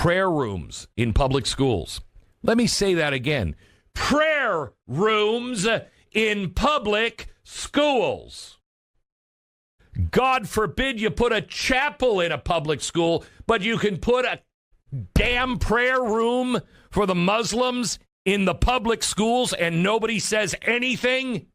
prayer rooms in public schools. Let me say that again. Prayer rooms in public schools. God forbid you put a chapel in a public school, but you can put a damn prayer room for the Muslims in the public schools and nobody says anything?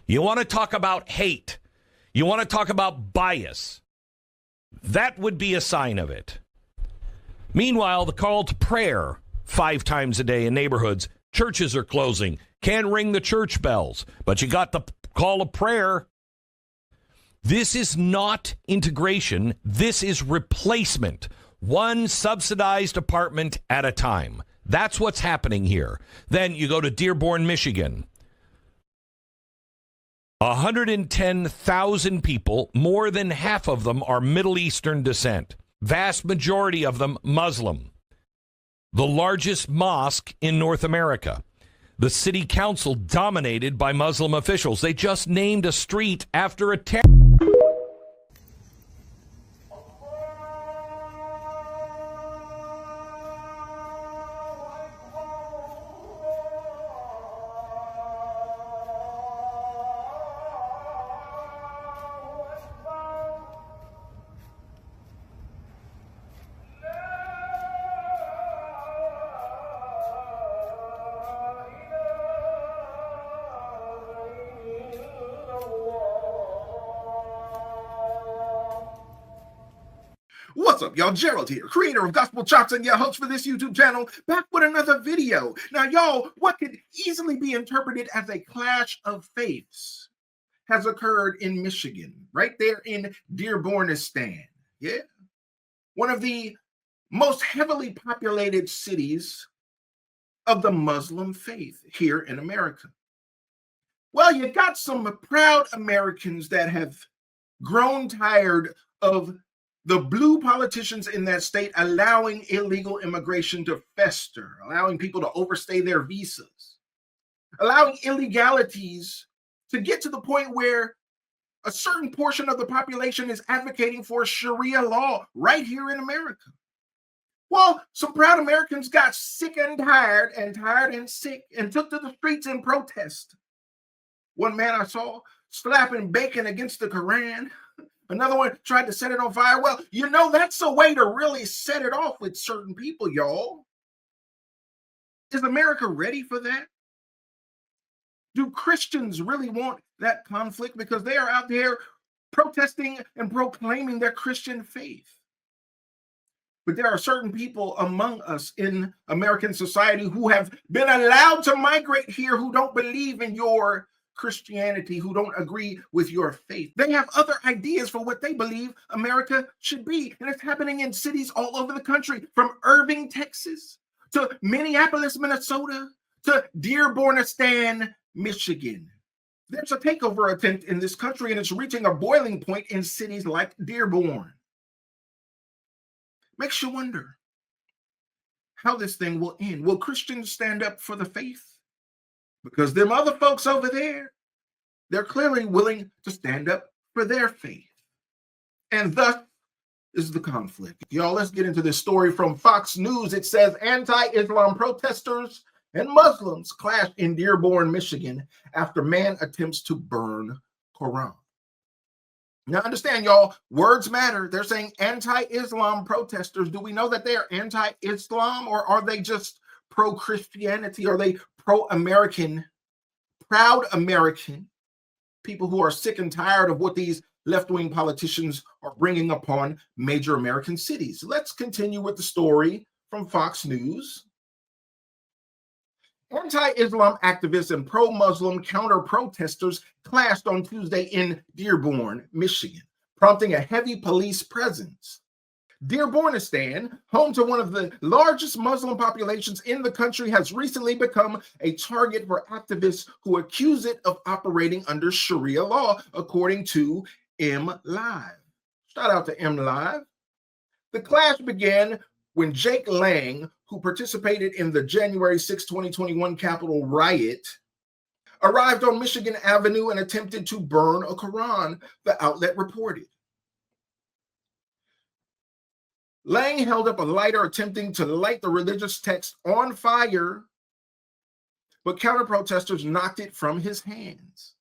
You want to talk about hate? You want to talk about bias? That would be a sign of it. Meanwhile, the call to prayer 5 times a day in neighborhoods. Churches are closing. Can't ring the church bells, but you got the call of prayer. This is not integration. This is replacement. One subsidized apartment at a time. That's what's happening here. Then you go to Dearborn, Michigan. 110,000 people, more than half of them are Middle Eastern descent. Vast majority of them Muslim. The largest mosque in North America. The city council dominated by Muslim officials. They just named a street after a terror. What's up, y'all? Gerald here, creator of Gospel Chops and your host for this YouTube channel, back with another video. Now, y'all, what could easily be interpreted as a clash of faiths has occurred in Michigan, right there in Dearbornistan. Yeah. One of the most heavily populated cities of the Muslim faith here in America. Well, you got some proud Americans that have grown tired of the blue politicians in that state allowing illegal immigration to fester, allowing people to overstay their visas, allowing illegalities to get to the point where a certain portion of the population is advocating for Sharia law right here in America. Well, some proud Americans got sick and tired and sick and took to the streets in protest. One man I saw slapping bacon against the Quran. Another one tried to set it on fire. Well, you know, that's a way to really set it off with certain people, y'all. Is America ready for that? Do Christians really want that conflict? Because they are out there protesting and proclaiming their Christian faith. But there are certain people among us in American society who have been allowed to migrate here who don't believe in your Christianity, who don't agree with your faith. They have other ideas for what they believe America should be. And it's happening in cities all over the country, from Irving, Texas, to Minneapolis, Minnesota, to Dearbornistan, Michigan. There's a takeover attempt in this country, and it's reaching a boiling point in cities like Dearborn. Makes you wonder how this thing will end. Will Christians stand up for the faith? Because them other folks over there, they're clearly willing to stand up for their faith. And thus is the conflict. Y'all, let's get into this story from Fox News. It says anti-Islam protesters and Muslims clash in Dearborn, Michigan after man attempts to burn Quran. Now understand, y'all, words matter. They're saying anti-Islam protesters. Do we know that they are anti-Islam, or are they just pro-Christianity? Are they pro-American, proud American, people who are sick and tired of what these left-wing politicians are bringing upon major American cities? Let's continue with the story from Fox News. Anti-Islam activists and pro-Muslim counter-protesters clashed on Tuesday in Dearborn, Michigan, prompting a heavy police presence. Dearbornistan, home to one of the largest Muslim populations in the country, has recently become a target for activists who accuse it of operating under Sharia law, according to MLive. Shout out to MLive. The clash began when Jake Lang, who participated in the January 6, 2021 Capitol riot, arrived on Michigan Avenue and attempted to burn a Quran, the outlet reported. Lang held up a lighter attempting to light the religious text on fire, but counter-protesters knocked it from his hands.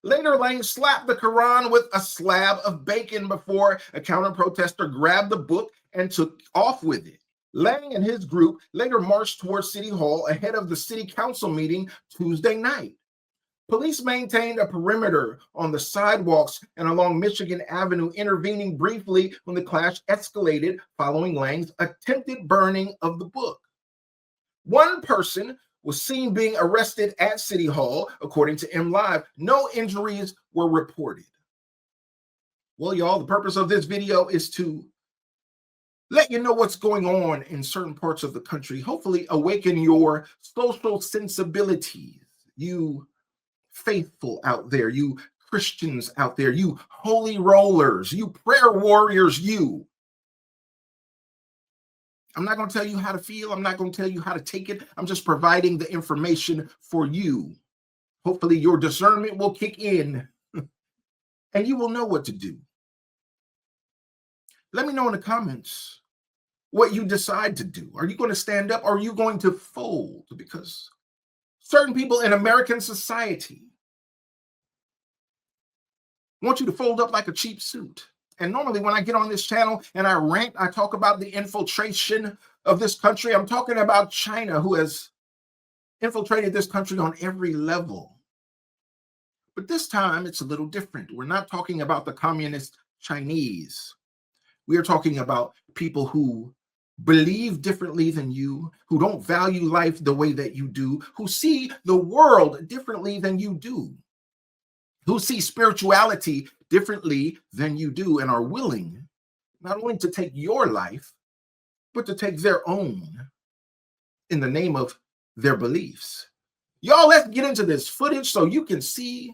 Later, Lang slapped the Quran with a slab of bacon before a counter-protester grabbed the book and took off with it. Lang and his group later marched towards City Hall ahead of the city council meeting Tuesday night. Police maintained a perimeter on the sidewalks and along Michigan Avenue, intervening briefly when the clash escalated following Lang's attempted burning of the book. One person was seen being arrested at City Hall, according to MLive. No injuries were reported. Well, y'all, the purpose of this video is to let you know what's going on in certain parts of the country, hopefully awaken your social sensibilities, you faithful out there, you Christians out there, you holy rollers, you prayer warriors, you. I'm not going to tell you how to feel. I'm not going to tell you how to take it. I'm just providing the information for you. Hopefully your discernment will kick in and you will know what to do. Let me know in the comments what you decide to do. Are you going to stand up or are you going to fold? Because certain people in American society want you to fold up like a cheap suit. And normally when I get on this channel and I rant, I talk about the infiltration of this country. I'm talking about China, who has infiltrated this country on every level. But this time it's a little different. We're not talking about the communist Chinese. We are talking about people who believe differently than you, who don't value life the way that you do, who see the world differently than you do, who see spirituality differently than you do, and are willing not only to take your life, but to take their own in the name of their beliefs. Y'all, let's get into this footage so you can see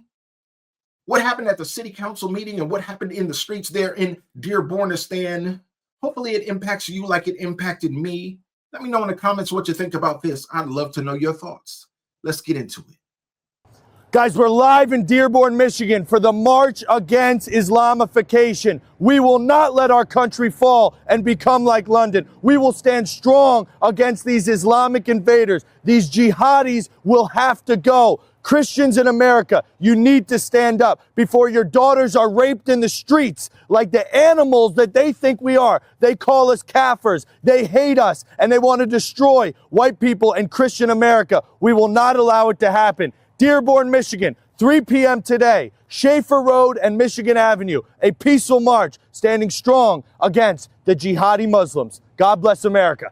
what happened at the city council meeting and what happened in the streets there in Dearbornistan. Hopefully it impacts you like it impacted me. Let me know in the comments what you think about this. I'd love to know your thoughts. Let's get into it. Guys, we're live in Dearborn, Michigan for the March Against Islamification. We will not let our country fall and become like London. We will stand strong against these Islamic invaders. These jihadis will have to go. Christians in America, you need to stand up before your daughters are raped in the streets like the animals that they think we are. They call us kafirs. They hate us and they want to destroy white people and Christian America. We will not allow it to happen. Dearborn, Michigan, 3 p.m. today, Schaefer Road and Michigan Avenue, a peaceful march standing strong against the jihadi Muslims. God bless America.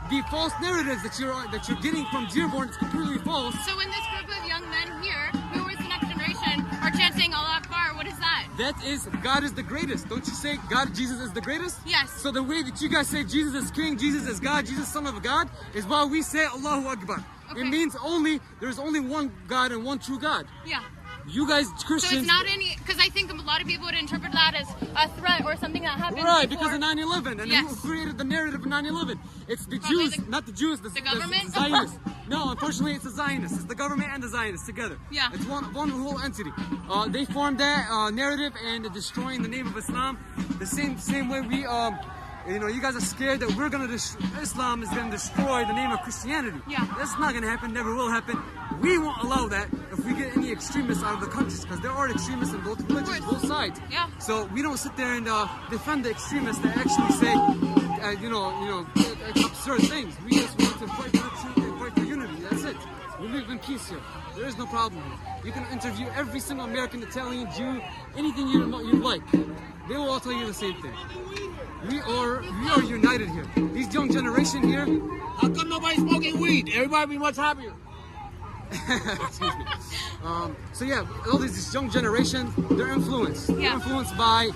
The false narratives that you're getting from Dearborn is completely false. So when this group of young men here, who is the next generation, are chanting Allah Akbar, what is that? That is, God is the greatest. Don't you say Jesus is the greatest? Yes. So the way that you guys say Jesus is king, Jesus is God, Jesus son of God, is why we say Allahu Akbar. Okay. It means there's only one God and one true God. Yeah. You guys Christians. So it's not any, because I think a lot of people would interpret that as a threat or something that happened Right, before. because of 9/11, and Yes. who created the narrative of 9/11? It's the Probably Jews, not the Jews, the government? the Zionists. No, unfortunately, it's the Zionists. It's the government and the Zionists together. Yeah. It's one whole entity. They formed that narrative and destroying the name of Islam the same way we you guys are scared that we're gonna Islam is gonna destroy the name of Christianity. Yeah. That's not gonna happen. Never will happen. We won't allow that if we get any extremists out of the countries, because there are extremists in both religions, both sides. Yeah. So we don't sit there and defend the extremists that actually say, absurd things. We just want to fight for the truth and fight for unity. That's it. We live in peace here. There is no problem here. You can interview every single American, Italian, Jew, anything you like. They will all tell you the same thing. We are united here. These young generation here. How come nobody's smoking weed? Everybody be much happier. Excuse me. So yeah, all this young generation, they're influenced. Yeah. They're influenced by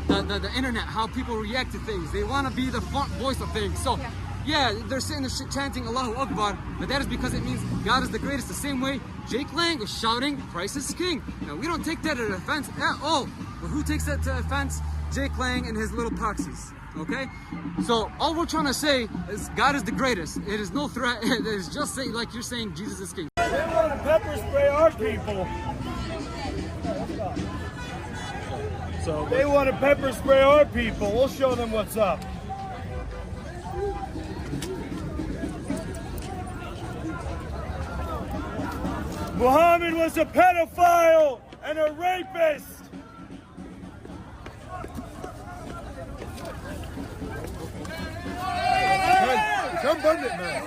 the internet, how people react to things. They want to be the front voice of things. So yeah, they're sitting there chanting Allahu Akbar, but that is because it means God is the greatest. The same way Jake Lang is shouting Christ is king. Now we don't take that as offense at all. But who takes that to offense? Jake Lang and his little proxies. Okay? So all we're trying to say is God is the greatest. It is no threat. It is just saying, like you're saying, Jesus is king. They want to pepper spray our people. So they want to pepper spray our people. We'll show them what's up. Muhammad was a pedophile and a rapist. You can't burn it, man.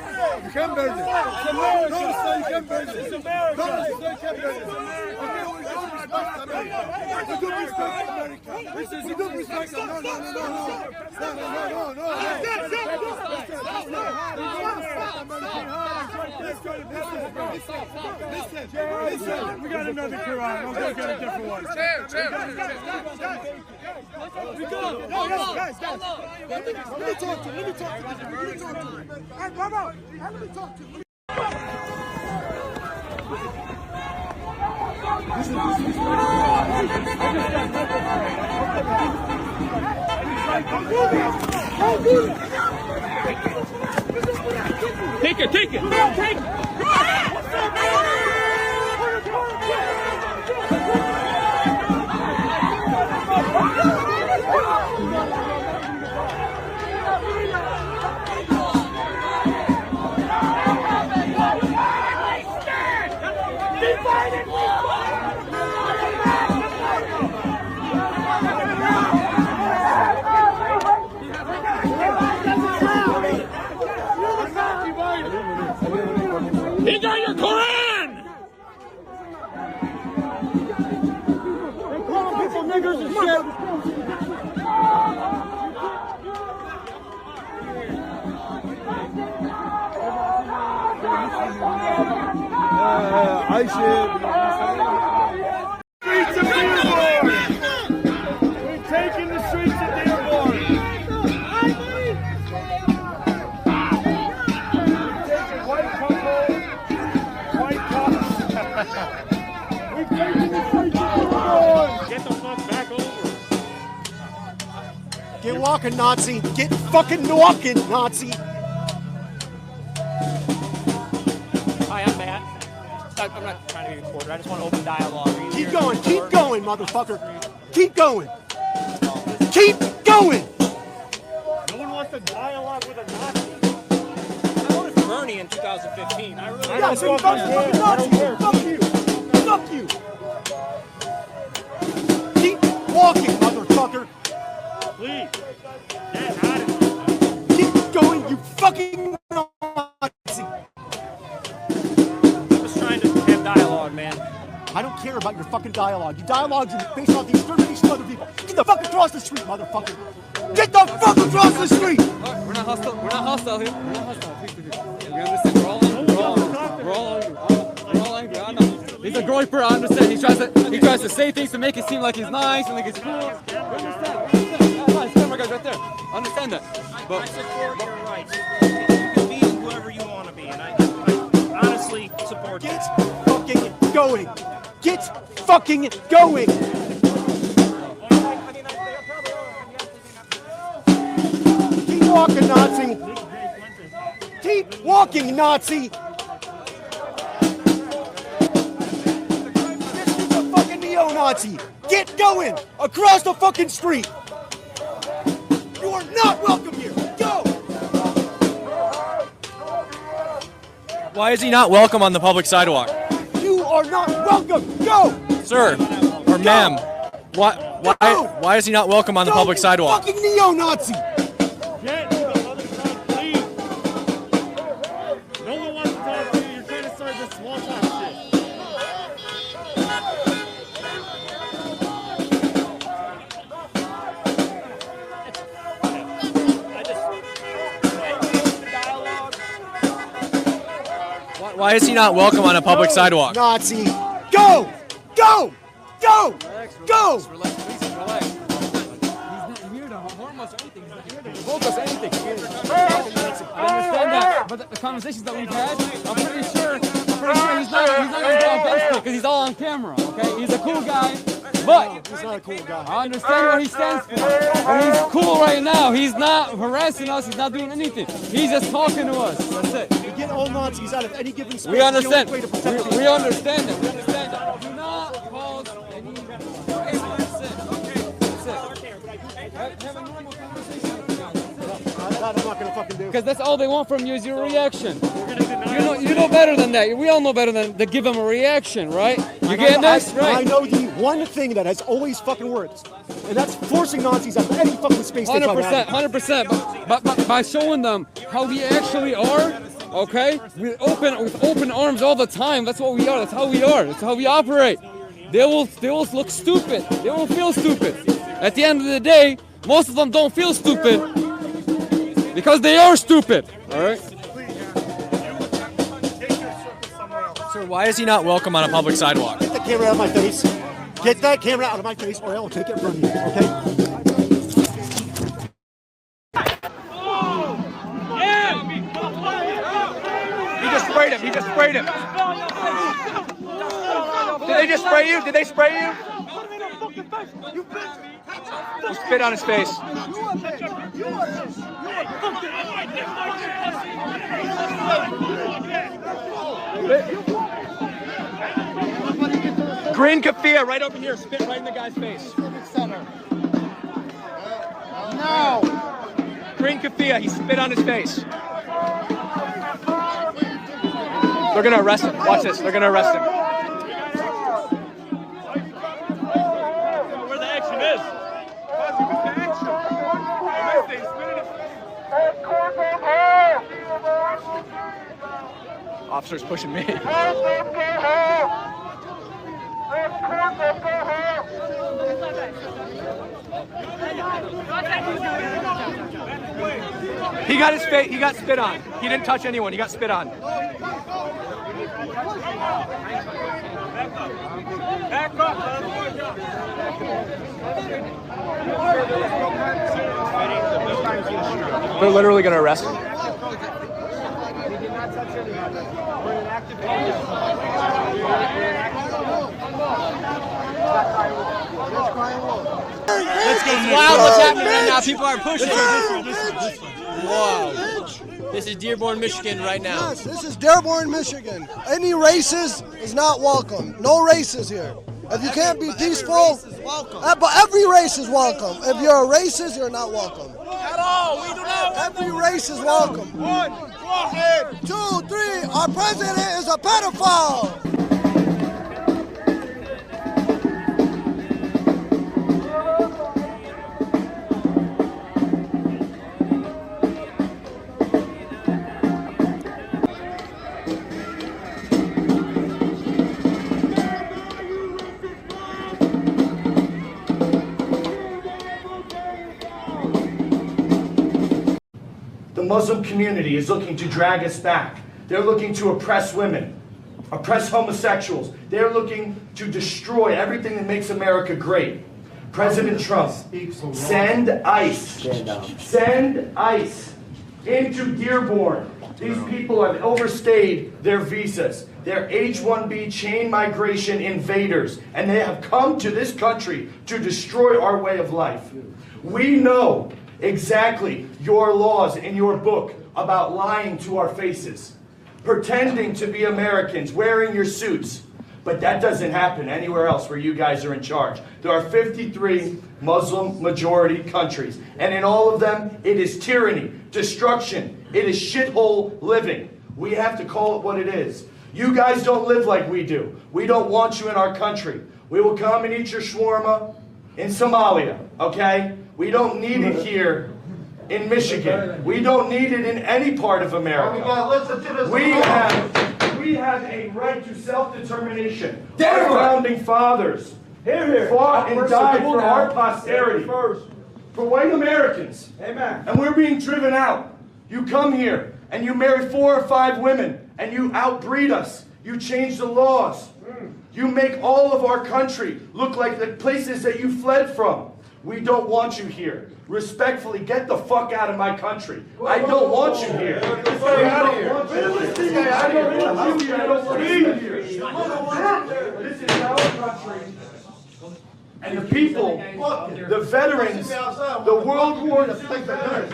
You can't burn it. It's America. No, you can't burn it. It's America. No, you can't burn it. We don't respect America. We don't respect America. Listen, we got another Quran. We'll go get a different one. We go. No, guys. Let me talk to him. Hey, Mama, let me talk to him. Take it. Take it. He got your Quran! They call people niggers and shit. I should. Streets of Dearborn! We're taking the streets of Dearborn! We're taking white cops. We're taking the streets of Dearborn! Get the fuck back over. Get walking, Nazi! Get fucking walking, Nazi! Hi, I'm Matt. I'm not trying to be a reporter. I just want to open dialogue. Keep going, motherfucker! Keep going! Keep going! No one wants to dialogue with a Nazi. I voted for Bernie in 2015. I really Yeah, so you fucking Nazi! Fuck you! Fuck you! Keep walking, motherfucker! Please. Get out of here. Keep going, you fucking Nazi! I'm just trying to have dialogue, man. I don't care about your fucking dialogue. Your dialogue's based off the extermination of other people. Get the fuck across the street, motherfucker! Get the fuck across the street! We're not hostile. We're not hostile here. We're not hostile. Please. We understand. We're all angry. We're all angry. I know. He's a groyper. I understand. He tries to say things to make it seem like he's nice and like he's cool. We understand. Nice camera guys right there. Understand that. But I support your rights. You can be whoever you want to be, and I honestly support Get that. fucking going! Get fucking going! Keep walking, Nazi! Keep walking, Nazi! This is a fucking neo-Nazi! Get going! Across the fucking street! You are not welcome here! Go! Why is he not welcome on the public sidewalk? You are not welcome! Go! Sir, or ma'am, why is he not welcome on the public sidewalk? Fucking neo-Nazi! Get to the other side, please. No one wants to talk to you. You're trying to start this small talk shit. Why is he not welcome on a public sidewalk? Nazi! Go! Go! Go! Go! relax. Please relax. He's not here to harm us or anything. He's not here to provoke us or anything. I understand that, but the conversations that we've had, I'm pretty sure he's not going to go against it because he's all on camera. Okay, he's a cool guy. But He's not a cool guy. I understand what he stands for. And he's cool right now. He's not harassing us. He's not doing anything. He's just talking to us. That's it. You get all Nazis out of any given space. We understand. It's the only way to protect We people. understand that. We understand that. Do not cause any. Okay, that's it. That's it. Have a normal conversation. That I'm not gonna fucking do. Because that's all they want from you is your reaction. You know better than that. We all know better than to give them a reaction, right? You getting this? I Right. know the one thing that has always fucking worked, and that's forcing Nazis out of any fucking space they try to have. 100%. But by showing them how we actually are, okay, with open arms all the time. That's what we are. That's how we are. That's how we operate. They will look stupid. They will feel stupid. At the end of the day, most of them don't feel stupid because they are stupid. All right. Sir, why is he not welcome on a public sidewalk? Get the camera out of my face. Get that camera out of my face, or I will take it from you. Okay? He just sprayed him. He just sprayed him. Did they just spray you? Did they spray you? He spit on his face. Green keffiyeh right over here. Spit right in the guy's face. No. Green keffiyeh. He spit on his face. They're gonna arrest him. Watch this. They're gonna arrest him. Where the action is. Officer's pushing me. He got his face. He got spit on. He didn't touch anyone. He got spit on. Back up. They're literally gonna arrest him. It's wild what's happening right now. People are pushing. Wow. This is Dearborn, Michigan right now. Yes, this is Dearborn, Michigan. Any racist is not welcome. No races here. If you can't be peaceful, but every race is welcome. If you're a racist, you're not welcome. At all. We do not. Every race is welcome. 1, go ahead. 2, 3, our president is a pedophile. The Muslim community is looking to drag us back. They're looking to oppress women, oppress homosexuals. They're looking to destroy everything that makes America great. President Trump, send ICE. Send ICE into Dearborn. These people have overstayed their visas. They're H-1B chain migration invaders, and they have come to this country to destroy our way of life. We know exactly your laws in your book about lying to our faces, pretending to be Americans, wearing your suits. But that doesn't happen anywhere else where you guys are in charge. There are 53 Muslim majority countries, and in all of them, it is tyranny, destruction, it is shithole living. We have to call it what it is. You guys don't live like we do. We don't want you in our country. We will come and eat your shawarma in Somalia, okay? We don't need it here in Michigan. We don't need it in any part of America. We have a right to self-determination. Our founding fathers fought and died for our posterity, for white Americans. Amen. And we're being driven out. You come here and you marry 4 or 5 women and you outbreed us. You change the laws. You make all of our country look like the places that you fled from. We don't want you here. Respectfully, get the fuck out of my country. I don't want you here. Get out of here. I don't want you here. I don't want you here. This is our country. And the people, the veterans, the World War veterans,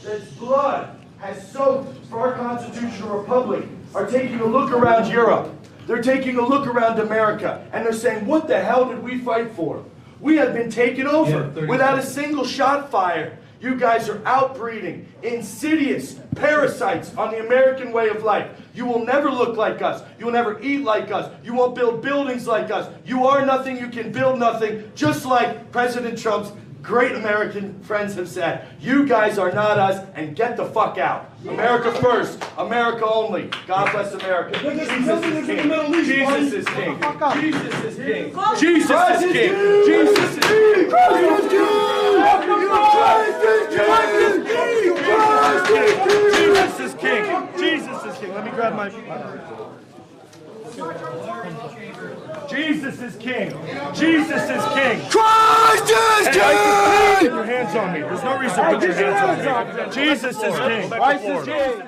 that's blood has soaked for our constitutional republic, are taking a look around Europe. They're taking a look around America, and they're saying, what the hell did we fight for? We have been taken over without a single shot fired. You guys are outbreeding, insidious parasites on the American way of life. You will never look like us. You will never eat like us. You won't build buildings like us. You are nothing, you can build nothing, just like President Trump's great American friends have said. You guys are not us, and get the fuck out. America first, America only. God bless America. Jesus is king. Jesus is king. Jesus is king. Jesus is king. Jesus is king. Jesus is king. Jesus is king. Let me grab my. Jesus is king. Jesus is king. Christ is king! Put your hands on me. There's no reason to put your hands on me. Jesus is king. Christ is king.